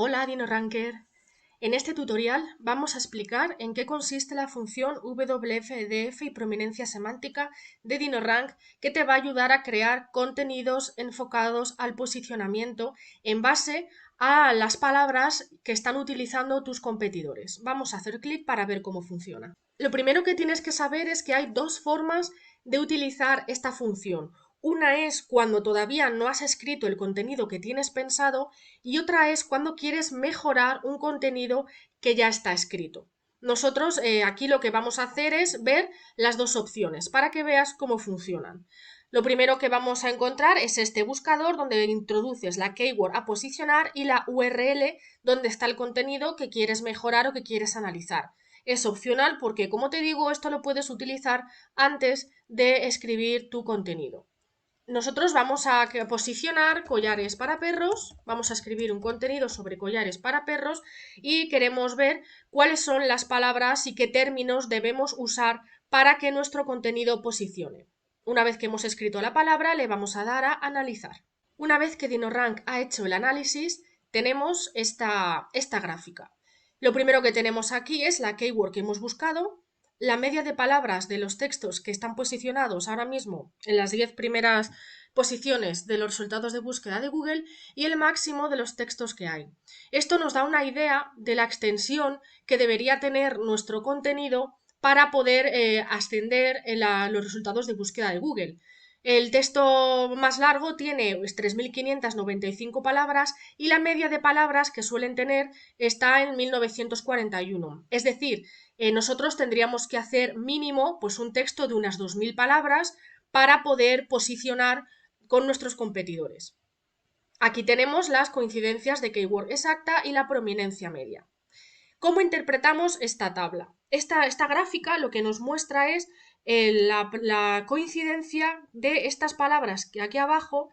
Hola DinoRanker. En este tutorial vamos a explicar en qué consiste la función WFDF y prominencia semántica de DinoRank, que te va a ayudar a crear contenidos enfocados al posicionamiento en base a las palabras que están utilizando tus competidores. Vamos a hacer clic para ver cómo funciona. Lo primero que tienes que saber es que hay dos formas de utilizar esta función. Una es cuando todavía no has escrito el contenido que tienes pensado y otra es cuando quieres mejorar un contenido que ya está escrito. Nosotros aquí lo que vamos a hacer es ver las dos opciones para que veas cómo funcionan. Lo primero que vamos a encontrar es este buscador donde introduces la keyword a posicionar y la URL donde está el contenido que quieres mejorar o que quieres analizar. Es opcional porque, como te digo, esto lo puedes utilizar antes de escribir tu contenido. Nosotros vamos a posicionar collares para perros, vamos a escribir un contenido sobre collares para perros y queremos ver cuáles son las palabras y qué términos debemos usar para que nuestro contenido posicione. Una vez que hemos escrito la palabra, le vamos a dar a analizar. Una vez que DinoRank ha hecho el análisis, tenemos esta gráfica. Lo primero que tenemos aquí es la keyword que hemos buscado, la media de palabras de los textos que están posicionados ahora mismo en las 10 primeras posiciones de los resultados de búsqueda de Google y el máximo de los textos que hay. Esto nos da una idea de la extensión que debería tener nuestro contenido para poder ascender en los resultados de búsqueda de Google. El texto más largo tiene 3.595 palabras y la media de palabras que suelen tener está en 1941. Es decir, nosotros tendríamos que hacer mínimo pues un texto de unas 2.000 palabras para poder posicionar con nuestros competidores. Aquí tenemos las coincidencias de keyword exacta y la prominencia media. ¿Cómo interpretamos esta tabla? Esta gráfica lo que nos muestra es la coincidencia de estas palabras que aquí abajo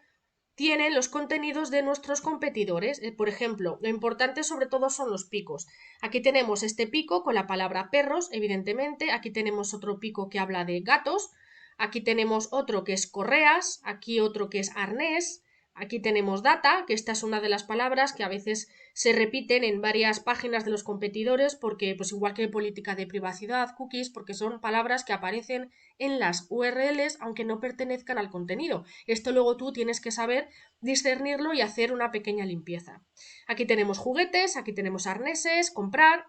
tienen los contenidos de nuestros competidores. Por ejemplo, lo importante sobre todo son los picos. Aquí tenemos este pico con la palabra perros, evidentemente. Aquí tenemos otro pico que habla de gatos. Aquí tenemos otro que es correas. Aquí otro que es arnés. Aquí tenemos data, que esta es una de las palabras que a veces se repiten en varias páginas de los competidores porque, pues igual que política de privacidad, cookies, porque son palabras que aparecen en las URLs aunque no pertenezcan al contenido. Esto luego tú tienes que saber discernirlo y hacer una pequeña limpieza. Aquí tenemos juguetes, aquí tenemos arneses, comprar.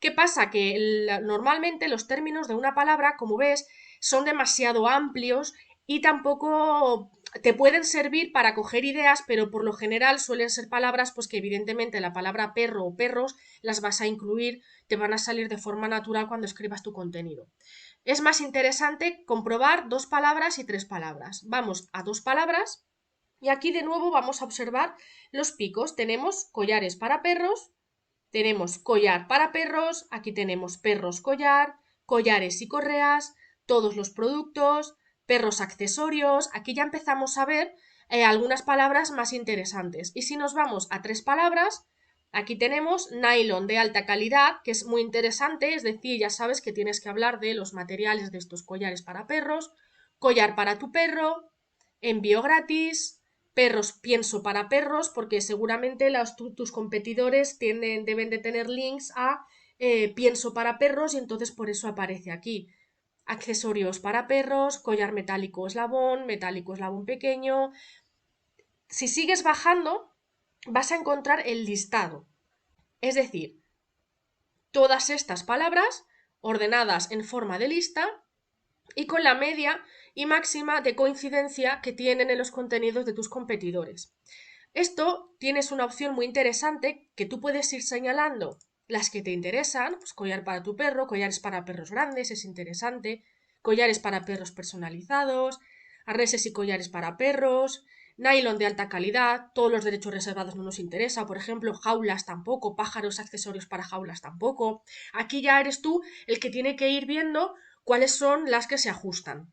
¿Qué pasa? Que normalmente los términos de una palabra, como ves, son demasiado amplios y tampoco te pueden servir para coger ideas, pero por lo general suelen ser palabras pues que evidentemente la palabra perro o perros las vas a incluir, te van a salir de forma natural cuando escribas tu contenido. Es más interesante comprobar dos palabras y tres palabras. Vamos a dos palabras y aquí de nuevo vamos a observar los picos. Tenemos collares para perros, tenemos collar para perros, aquí tenemos perros collar, collares y correas, todos los productos, perros accesorios. Aquí ya empezamos a ver algunas palabras más interesantes. Y si nos vamos a tres palabras, aquí tenemos nylon de alta calidad, que es muy interesante, es decir, ya sabes que tienes que hablar de los materiales de estos collares para perros, collar para tu perro, envío gratis, perros pienso para perros, porque seguramente tus competidores deben de tener links a pienso para perros y entonces por eso aparece aquí. Accesorios para perros, collar metálico eslabón pequeño. Si sigues bajando, vas a encontrar el listado. Es decir, todas estas palabras ordenadas en forma de lista y con la media y máxima de coincidencia que tienen en los contenidos de tus competidores. Esto tienes una opción muy interesante que tú puedes ir señalando las que te interesan, pues collar para tu perro, collares para perros grandes, es interesante, collares para perros personalizados, arneses y collares para perros, nylon de alta calidad, todos los derechos reservados no nos interesa, por ejemplo, jaulas tampoco, pájaros, accesorios para jaulas tampoco. Aquí ya eres tú el que tiene que ir viendo cuáles son las que se ajustan.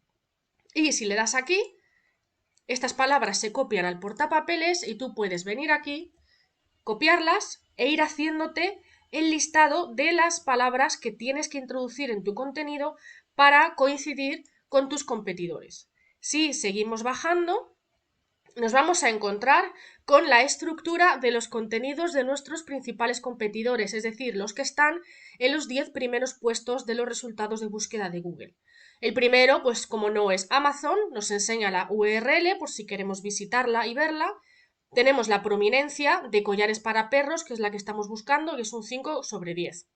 Y si le das aquí, estas palabras se copian al portapapeles y tú puedes venir aquí, copiarlas e ir haciéndote el listado de las palabras que tienes que introducir en tu contenido para coincidir con tus competidores. Si seguimos bajando, nos vamos a encontrar con la estructura de los contenidos de nuestros principales competidores, es decir, los que están en los 10 primeros puestos de los resultados de búsqueda de Google. El primero, pues como no es Amazon, nos enseña la URL por si queremos visitarla y verla. Tenemos la prominencia de collares para perros, que es la que estamos buscando, que es un 5/10.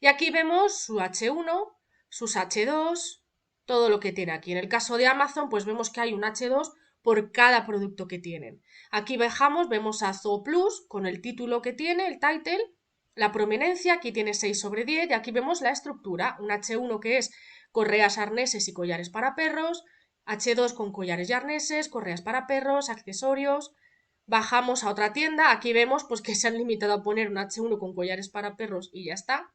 Y aquí vemos su H1, sus H2, todo lo que tiene aquí. En el caso de Amazon, pues vemos que hay un H2 por cada producto que tienen. Aquí vemos a Zooplus con el título que tiene, el title, la prominencia, aquí tiene 6/10 y aquí vemos la estructura, un H1 que es correas, arneses y collares para perros, H2 con collares y arneses, correas para perros, accesorios. Bajamos a otra tienda, aquí vemos pues que se han limitado a poner un H1 con collares para perros y ya está.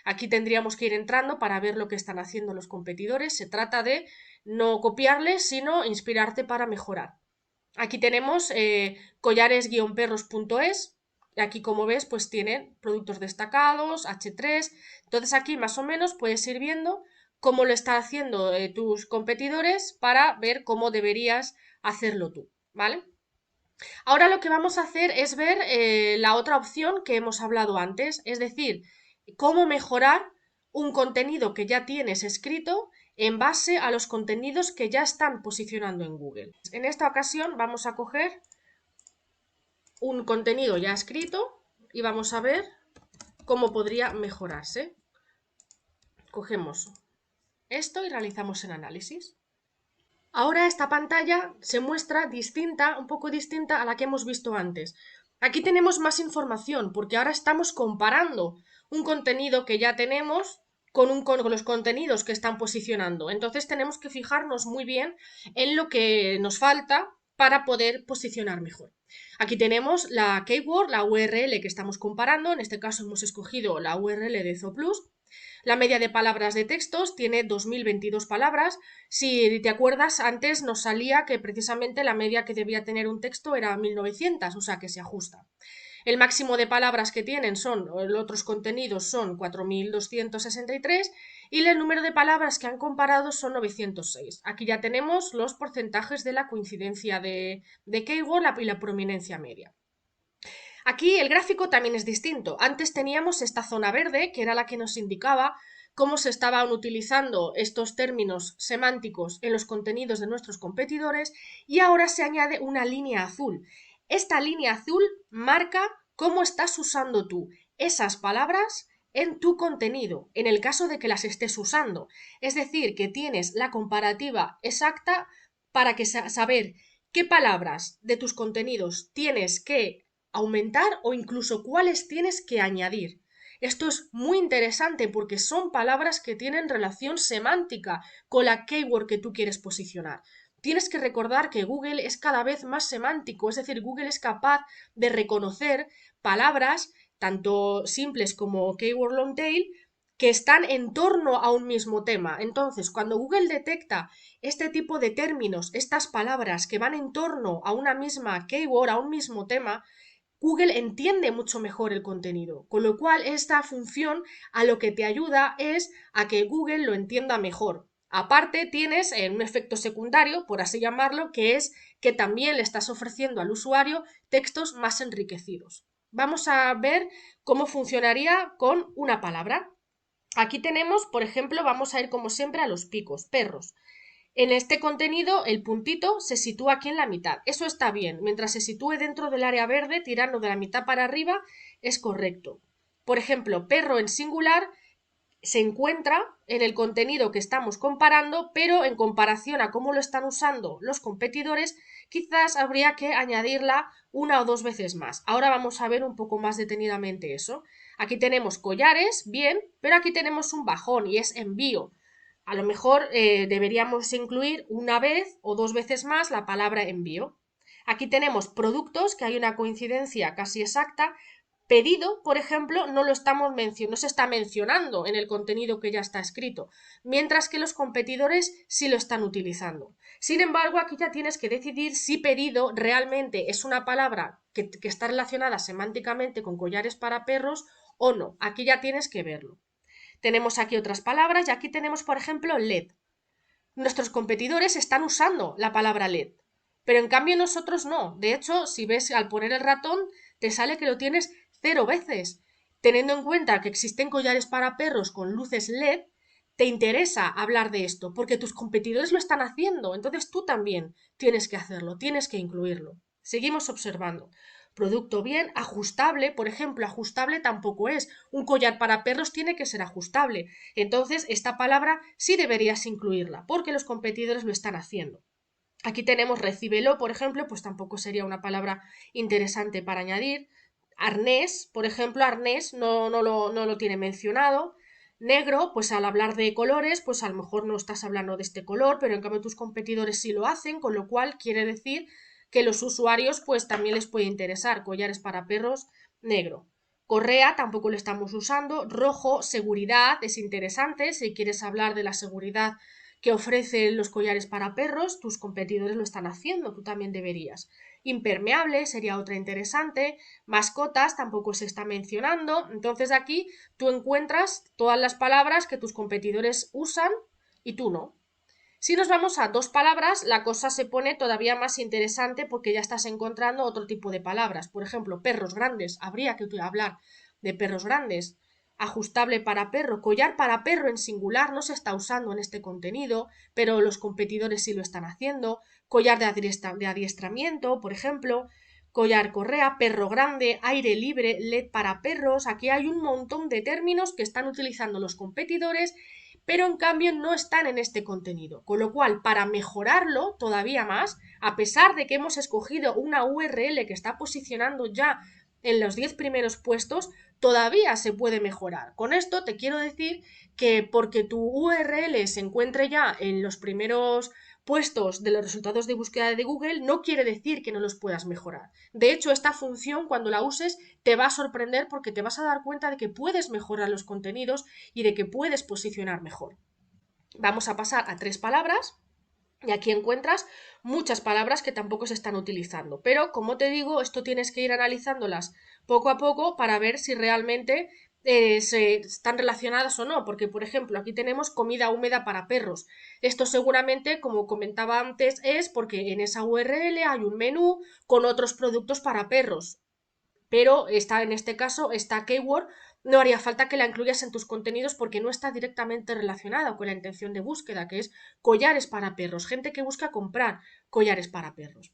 Aquí tendríamos que ir entrando para ver lo que están haciendo los competidores. Se trata de no copiarles, sino inspirarte para mejorar. Aquí tenemos collares-perros.es. Aquí, como ves, pues tienen productos destacados, H3. Entonces aquí más o menos puedes ir viendo cómo lo están haciendo tus competidores para ver cómo deberías hacerlo tú, ¿vale? Ahora lo que vamos a hacer es ver la otra opción que hemos hablado antes, es decir, cómo mejorar un contenido que ya tienes escrito en base a los contenidos que ya están posicionando en Google. En esta ocasión vamos a coger un contenido ya escrito y vamos a ver cómo podría mejorarse. Cogemos esto y realizamos el análisis. Ahora esta pantalla se muestra distinta, un poco distinta a la que hemos visto antes. Aquí tenemos más información porque ahora estamos comparando un contenido que ya tenemos con los contenidos que están posicionando. Entonces tenemos que fijarnos muy bien en lo que nos falta para poder posicionar mejor. Aquí tenemos la keyword, la URL que estamos comparando. En este caso hemos escogido la URL de Zooplus. La media de palabras de textos tiene 2022 palabras. Si te acuerdas, antes nos salía que precisamente la media que debía tener un texto era 1900, o sea que se ajusta. El máximo de palabras que tienen los otros contenidos son 4263 y el número de palabras que han comparado son 906. Aquí ya tenemos los porcentajes de la coincidencia de keyword y la prominencia media. Aquí el gráfico también es distinto. Antes teníamos esta zona verde, que era la que nos indicaba cómo se estaban utilizando estos términos semánticos en los contenidos de nuestros competidores, y ahora se añade una línea azul. Esta línea azul marca cómo estás usando tú esas palabras en tu contenido, en el caso de que las estés usando. Es decir, que tienes la comparativa exacta para que saber qué palabras de tus contenidos tienes que aumentar o incluso cuáles tienes que añadir. Esto es muy interesante porque son palabras que tienen relación semántica con la keyword que tú quieres posicionar. Tienes que recordar que Google es cada vez más semántico, es decir, Google es capaz de reconocer palabras tanto simples como keyword long tail que están en torno a un mismo tema. Entonces, cuando Google detecta este tipo de términos, estas palabras que van en torno a una misma keyword, a un mismo tema, Google entiende mucho mejor el contenido, con lo cual esta función a lo que te ayuda es a que Google lo entienda mejor. Aparte tienes un efecto secundario, por así llamarlo, que es que también le estás ofreciendo al usuario textos más enriquecidos. Vamos a ver cómo funcionaría con una palabra. Aquí tenemos, por ejemplo, vamos a ir como siempre a los picos, perros. En este contenido, el puntito se sitúa aquí en la mitad. Eso está bien. Mientras se sitúe dentro del área verde, tirando de la mitad para arriba, es correcto. Por ejemplo, perro en singular se encuentra en el contenido que estamos comparando, pero en comparación a cómo lo están usando los competidores, quizás habría que añadirla una o dos veces más. Ahora vamos a ver un poco más detenidamente eso. Aquí tenemos collares, bien, pero aquí tenemos un bajón y es envío. A lo mejor deberíamos incluir una vez o dos veces más la palabra envío. Aquí tenemos productos, que hay una coincidencia casi exacta. Pedido, por ejemplo, no se está mencionando en el contenido que ya está escrito, mientras que los competidores sí lo están utilizando. Sin embargo, aquí ya tienes que decidir si pedido realmente es una palabra que está relacionada semánticamente con collares para perros o no. Aquí ya tienes que verlo. Tenemos aquí otras palabras y aquí tenemos, por ejemplo, LED. Nuestros competidores están usando la palabra LED, Pero en cambio nosotros no. De hecho, si ves al poner el ratón, te sale que lo tienes 0 veces. Teniendo en cuenta que existen collares para perros con luces LED, te interesa hablar de esto porque tus competidores lo están haciendo. Entonces tú también tienes que hacerlo, tienes que incluirlo. Seguimos observando. Producto bien, ajustable, por ejemplo, ajustable tampoco es. Un collar para perros tiene que ser ajustable. Entonces, esta palabra sí deberías incluirla, porque los competidores lo están haciendo. Aquí tenemos recíbelo, por ejemplo, pues tampoco sería una palabra interesante para añadir. Arnés, por ejemplo, arnés no lo tiene mencionado. Negro, pues al hablar de colores, pues a lo mejor no estás hablando de este color, pero en cambio tus competidores sí lo hacen, con lo cual quiere decir que los usuarios pues también les puede interesar. Collares para perros, negro. Correa tampoco lo estamos usando. Rojo, seguridad, es interesante. Si quieres hablar de la seguridad que ofrecen los collares para perros, tus competidores lo están haciendo, tú también deberías. Impermeable sería otra interesante. Mascotas tampoco se está mencionando. Entonces aquí tú encuentras todas las palabras que tus competidores usan y tú no. Si nos vamos a dos palabras, la cosa se pone todavía más interesante porque ya estás encontrando otro tipo de palabras. Por ejemplo, perros grandes. Habría que hablar de perros grandes. Ajustable para perro, collar para perro en singular no se está usando en este contenido, pero los competidores sí lo están haciendo. Collar de adiestramiento, por ejemplo. Collar correa, perro grande, aire libre, LED para perros. Aquí hay un montón de términos que están utilizando los competidores, pero en cambio no están en este contenido. Con lo cual, para mejorarlo todavía más, a pesar de que hemos escogido una URL que está posicionando ya en los 10 primeros puestos, todavía se puede mejorar. Con esto te quiero decir que porque tu URL se encuentre ya en los primeros puestos de los resultados de búsqueda de Google, no quiere decir que no los puedas mejorar. De hecho, esta función, cuando la uses, te va a sorprender porque te vas a dar cuenta de que puedes mejorar los contenidos y de que puedes posicionar mejor. Vamos a pasar a 3 palabras. Y aquí encuentras muchas palabras que tampoco se están utilizando. Pero, como te digo, esto tienes que ir analizándolas poco a poco para ver si realmente se están relacionadas o no. Porque, por ejemplo, aquí tenemos comida húmeda para perros. Esto seguramente, como comentaba antes, es porque en esa URL hay un menú con otros productos para perros. Pero en este caso, esta keyword no haría falta que la incluyas en tus contenidos porque no está directamente relacionada con la intención de búsqueda, que es collares para perros, gente que busca comprar collares para perros.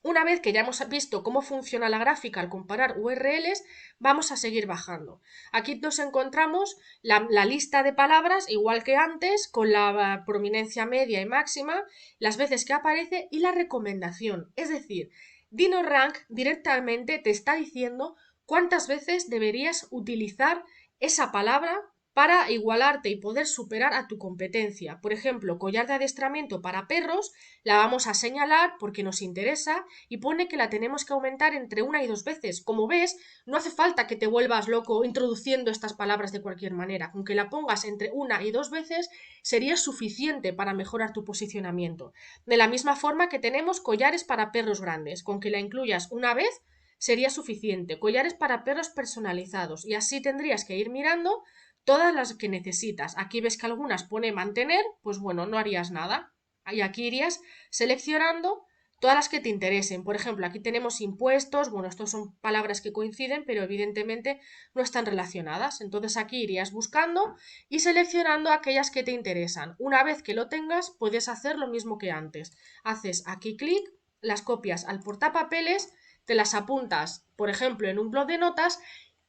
Una vez que ya hemos visto cómo funciona la gráfica al comparar URLs, vamos a seguir bajando. Aquí nos encontramos la lista de palabras, igual que antes, con la prominencia media y máxima, las veces que aparece y la recomendación. Es decir, DinoRank directamente te está diciendo cuántas veces deberías utilizar esa palabra para igualarte y poder superar a tu competencia. Por ejemplo, collar de adiestramiento para perros, la vamos a señalar porque nos interesa y pone que la tenemos que aumentar entre 1 y 2 veces. Como ves, no hace falta que te vuelvas loco introduciendo estas palabras de cualquier manera. Aunque la pongas entre 1 y 2 veces, sería suficiente para mejorar tu posicionamiento. De la misma forma que tenemos collares para perros grandes, con que la incluyas una vez sería suficiente. Collares para perros personalizados y así tendrías que ir mirando todas las que necesitas. Aquí ves que algunas pone mantener, pues bueno, no harías nada. Y aquí irías seleccionando todas las que te interesen. Por ejemplo, aquí tenemos impuestos, bueno, estos son palabras que coinciden, pero evidentemente no están relacionadas. Entonces aquí irías buscando y seleccionando aquellas que te interesan. Una vez que lo tengas, puedes hacer lo mismo que antes. Haces aquí clic, las copias al portapapeles, te las apuntas, por ejemplo, en un blog de notas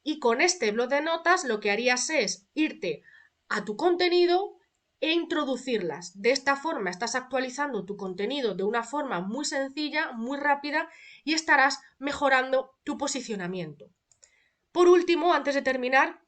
y con este blog de notas lo que harías es irte a tu contenido e introducirlas. De esta forma estás actualizando tu contenido de una forma muy sencilla, muy rápida y estarás mejorando tu posicionamiento. Por último, antes de terminar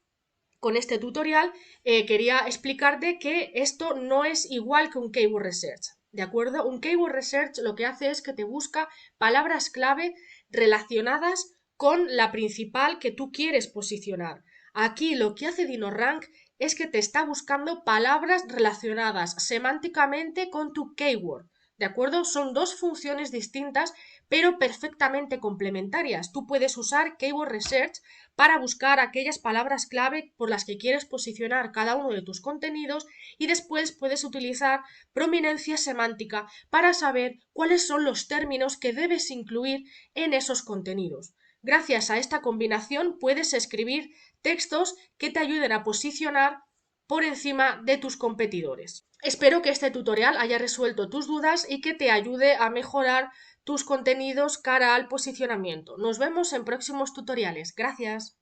con este tutorial, quería explicarte que esto no es igual que un keyword research. ¿De acuerdo? Un keyword research lo que hace es que te busca palabras clave relacionadas con la principal que tú quieres posicionar. Aquí lo que hace DinoRank es que te está buscando palabras relacionadas semánticamente con tu keyword. ¿De acuerdo? Son dos funciones distintas, pero perfectamente complementarias. Tú puedes usar Keyword Research para buscar aquellas palabras clave por las que quieres posicionar cada uno de tus contenidos, y después puedes utilizar prominencia semántica para saber cuáles son los términos que debes incluir en esos contenidos. Gracias a esta combinación puedes escribir textos que te ayuden a posicionar por encima de tus competidores. Espero que este tutorial haya resuelto tus dudas y que te ayude a mejorar tus contenidos cara al posicionamiento. Nos vemos en próximos tutoriales. Gracias.